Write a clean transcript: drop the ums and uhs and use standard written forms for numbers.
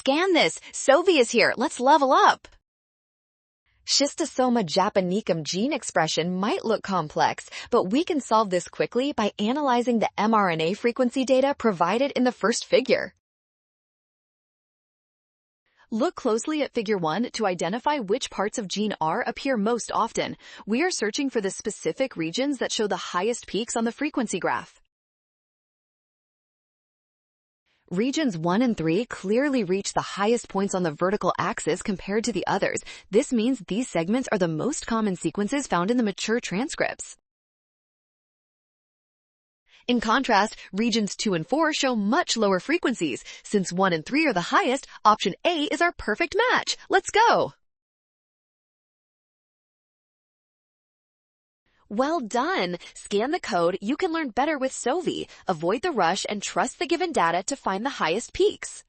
scan this. Sovi is here. Let's level up. Schistosoma japonicum gene expression might look complex, but we can solve this quickly by analyzing the mRNA frequency data provided in the first figure. Look closely at Figure 1 to identify which parts of gene R appear most often. We are searching for the specific regions that show the highest peaks on the frequency graph. Regions 1 and 3 clearly reach the highest points on the vertical axis compared to the others. This means these segments are the most common sequences found in the mature transcripts. In contrast, regions 2 and 4 show much lower frequencies. Since 1 and 3 are the highest, option A is our perfect match. Let's go! Well done! Scan the code. You can learn better with Sovi. Avoid the rush and trust the given data to find the highest peaks.